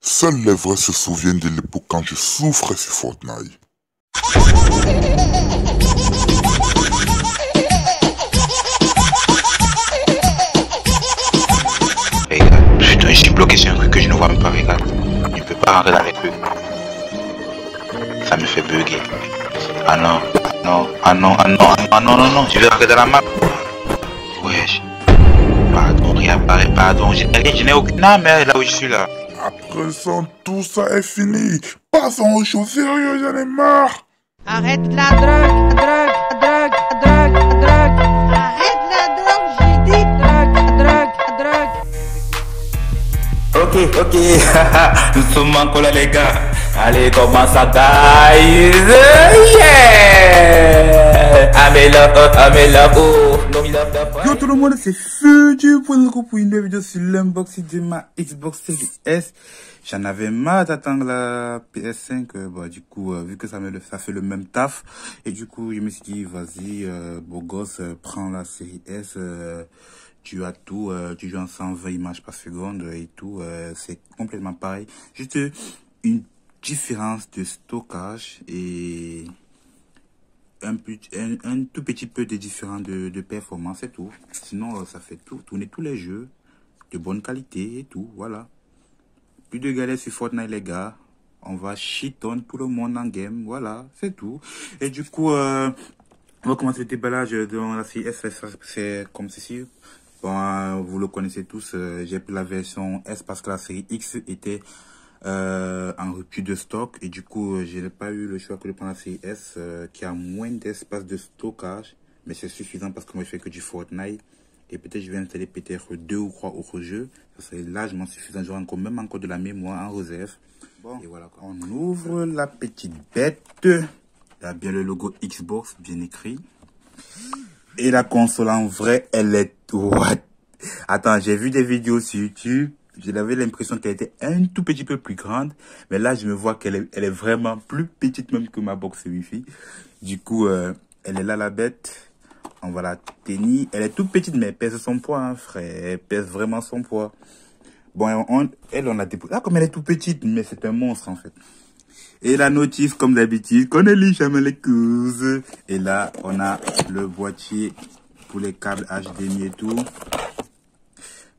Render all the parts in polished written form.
Seuls les vrais se souviennent de l'époque quand je souffrais sur Fortnite. Regarde, putain, je suis bloqué sur un truc que je ne vois même pas, regarde. Je ne peux pas rentrer dans les trucs. Ça me fait bugger. Ah non, non, ah non, ah non, ah non, non, non, je vais rentrer dans la map. Wesh. Pardon, rien paraît, pardon. Je n'ai aucune âme là où je suis là. À présent, tout ça est fini. Passons aux choses sérieuses, j'en ai marre. Arrête la drogue, drogue, drogue, drogue, drogue. Arrête la drogue, j'ai dit drogue, drogue. Ok, nous sommes encore là les gars. Allez, commence à guys. Yeah. Yo tout le monde, c'est Future pour une nouvelle vidéo sur l'unboxing de ma Xbox Series S. J'en avais marre d'attendre la PS5, bah, du coup, vu que ça fait le même taf, et du coup, je me suis dit, vas-y, beau gosse, prends la Série S, tu as tout, tu joues en 120 images par seconde et tout, c'est complètement pareil. Juste une différence de stockage et un tout petit peu de différence de performance et tout. Sinon, ça fait tout, tourner tous les jeux de bonne qualité et tout, voilà. Plus de galères sur Fortnite les gars, on va shit on tout le monde en game, voilà, c'est tout. Et du coup, on va commencer le déballage dans la série S, c'est comme ceci. Bon, vous le connaissez tous, j'ai pris la version S parce que la série X était en rupture de stock. Et du coup, je n'ai pas eu le choix que de prendre la série S qui a moins d'espace de stockage. Mais c'est suffisant parce que moi je fais que du Fortnite. Et peut-être je vais installer peut-être 2 ou 3 autres jeux. Ça serait largement suffisant. J'aurai encore, même encore de la mémoire en réserve. Bon, et voilà. On ouvre la petite bête. Il y a bien le logo Xbox bien écrit. Et la console en vrai, elle est... What? Attends, j'ai vu des vidéos sur YouTube. J'avais l'impression qu'elle était un tout petit peu plus grande. Mais là, je me vois qu'elle est vraiment plus petite même que ma box Wi-Fi. Du coup, elle est là la bête. On va la tenir. Elle est toute petite, mais elle pèse son poids, hein, frère. Elle pèse vraiment son poids. Bon, on l'a déposée. Là, comme elle est toute petite, mais c'est un monstre, en fait. Et la notice, comme d'habitude, qu'on ne lit jamais les causes. Et là, on a le boîtier pour les câbles HDMI et tout.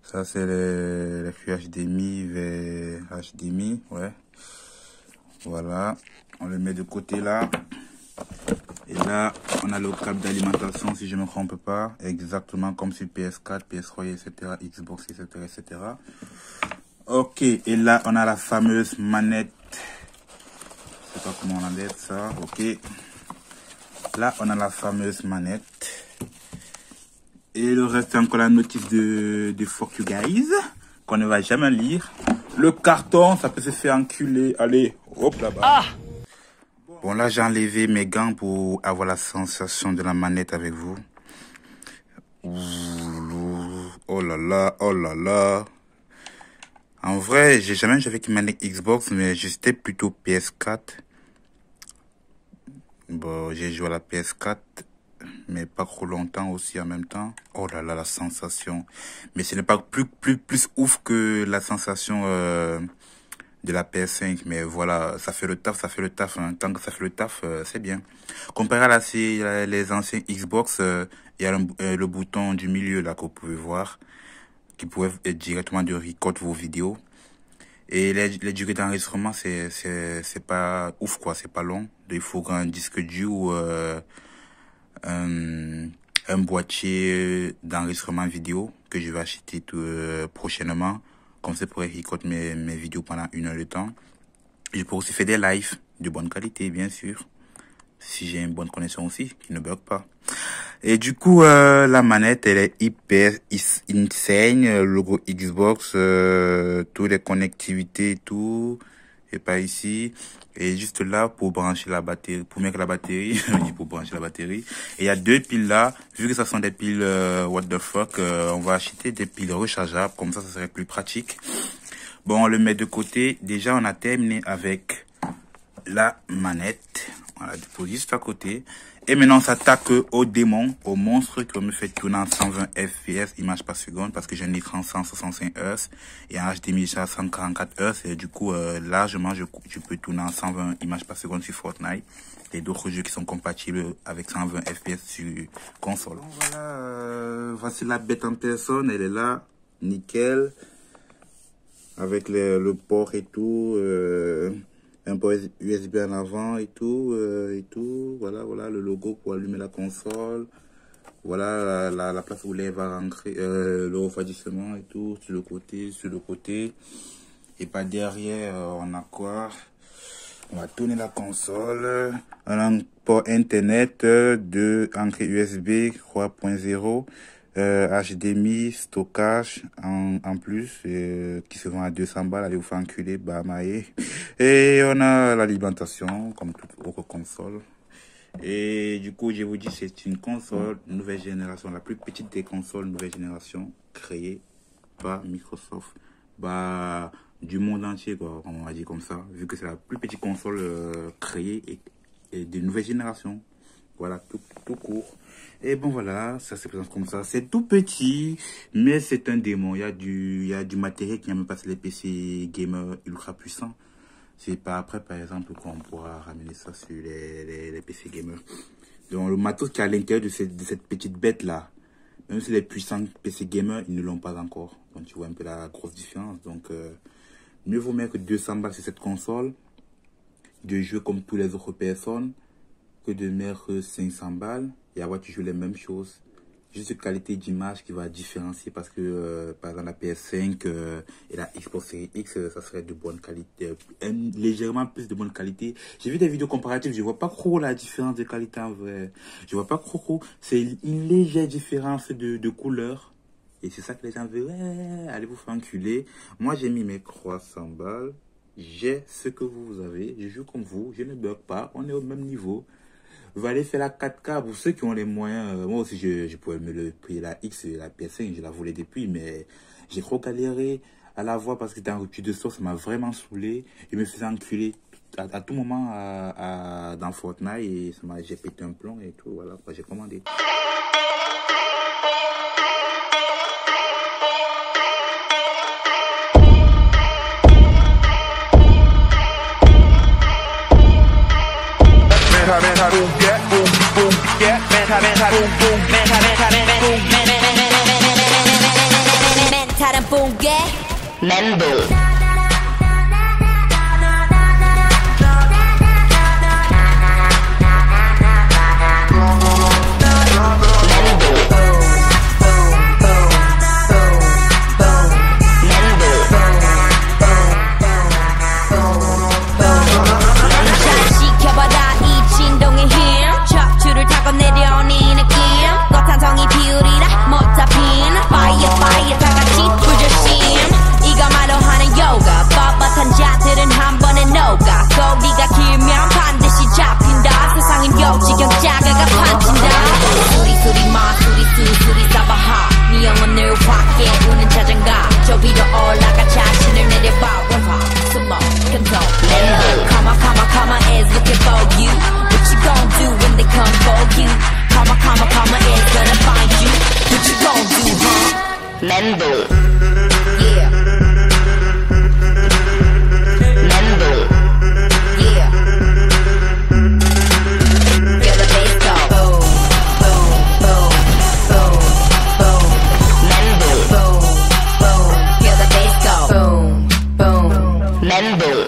Ça, c'est le HDMI vers HDMI, ouais. Voilà. On le met de côté, là. Et là, on a le câble d'alimentation, si je ne me trompe pas, exactement comme sur PS4, PS3, etc., Xbox, etc., etc. Ok, et là, on a la fameuse manette. Je sais pas comment on enlève ça, ok. Là, on a la fameuse manette. Et le reste, c'est encore la notice de Fuck You Guys, qu'on ne va jamais lire. Le carton, ça peut se faire enculer. Allez, hop là-bas. Ah! Bon, là, j'ai enlevé mes gants pour avoir la sensation de la manette avec vous. Oh là là, oh là là. En vrai, j'ai jamais joué avec une manette Xbox, mais j'étais plutôt PS4. Bon, j'ai joué à la PS4, mais pas trop longtemps aussi en même temps. Oh là là, la sensation. Mais ce n'est pas plus ouf que la sensation... de la PS5, mais voilà, ça fait le taf, hein. Tant que ça fait le taf, c'est bien. Comparé à les anciens Xbox, il y a le bouton du milieu là que vous pouvez voir, qui pouvait être directement de record vos vidéos. Et les durées d'enregistrement, c'est pas ouf quoi, c'est pas long. Il faut un disque dur ou un boîtier d'enregistrement vidéo que je vais acheter prochainement. Comme ça, pour recorder mes vidéos pendant 1 heure de temps. Je peux aussi faire des lives de bonne qualité, bien sûr. Si j'ai une bonne connexion aussi, qui ne bug pas. Et du coup, la manette, elle est hyper insane. Le logo Xbox, toutes les connectivités et tout. Et pas ici. Et juste là, pour brancher la batterie, pour mettre la batterie, pour brancher la batterie. Et il y a 2 piles là. Vu que ça sont des piles, what the fuck, on va acheter des piles rechargeables. Comme ça serait plus pratique. Bon, on le met de côté. Déjà, on a terminé avec la manette. Voilà, je pose juste à côté. Et maintenant, on s'attaque au démon, au monstre qui me fait tourner en 120 fps, images par seconde, parce que j'ai un écran 165 Hz et un HDMI à 144 Hz. Et du coup, largement, je peux tourner en 120 images par seconde sur Fortnite et d'autres jeux qui sont compatibles avec 120 fps sur console. Donc, voilà, voici la bête en personne, elle est là, nickel, avec le port et tout. Un port USB en avant et tout, voilà, le logo pour allumer la console, voilà la place où l'air va rentrer, le refroidissement et tout, sur le côté, et pas derrière, on a quoi? On va tourner la console, on a un port internet de entrée USB 3.0, HDMI, stockage en plus, qui se vend à 200 balles, allez vous faire enculer, bamaé. Et on a l'alimentation, comme toute autre console. Et du coup, je vous dis, c'est une console nouvelle génération, la plus petite des consoles nouvelle génération, créée par Microsoft, du monde entier, quoi, on va dire comme ça, vu que c'est la plus petite console créée et de nouvelle génération. Voilà, tout court. Et bon, voilà, ça se présente comme ça. C'est tout petit, mais c'est un démon. Il y a du matériel qui n'a même pas les PC gamer ultra puissants. C'est pas après, par exemple, qu'on pourra ramener ça sur les PC gamer. Donc, le matos qui est à l'intérieur de cette petite bête-là, même si les puissants PC gamer, ils ne l'ont pas encore. Donc, tu vois un peu la grosse différence. Donc, mieux vaut mettre 200 balles sur cette console, de jouer comme tous les autres personnes, que de mettre 500 balles et avoir toujours les mêmes choses. Juste qualité d'image qui va différencier parce que par exemple la PS5 et la Xbox Series X, ça serait de bonne qualité, légèrement plus de bonne qualité. J'ai vu des vidéos comparatives, je vois pas trop la différence de qualité en vrai. Je vois pas trop. C'est une légère différence de couleur. Et c'est ça que les gens veulent. Ouais, allez vous faire enculer. Moi j'ai mis mes 300 balles. J'ai ce que vous avez. Je joue comme vous. Je ne bug pas. On est au même niveau. Vous allez faire la 4K pour ceux qui ont les moyens. Moi aussi, je pourrais me le payer la X et la PS5. Je la voulais depuis, mais j'ai trop galéré à la voir parce que c'était en rupture de stock. Ça m'a vraiment saoulé. Je me faisais enculer à tout moment dans Fortnite et j'ai pété un plomb et tout. Voilà, j'ai commandé.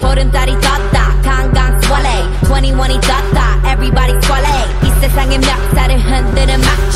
보름달이 떴다 강강 swallow 21이 떴다 everybody swallow 이 세상의 멱살을 흔드는 막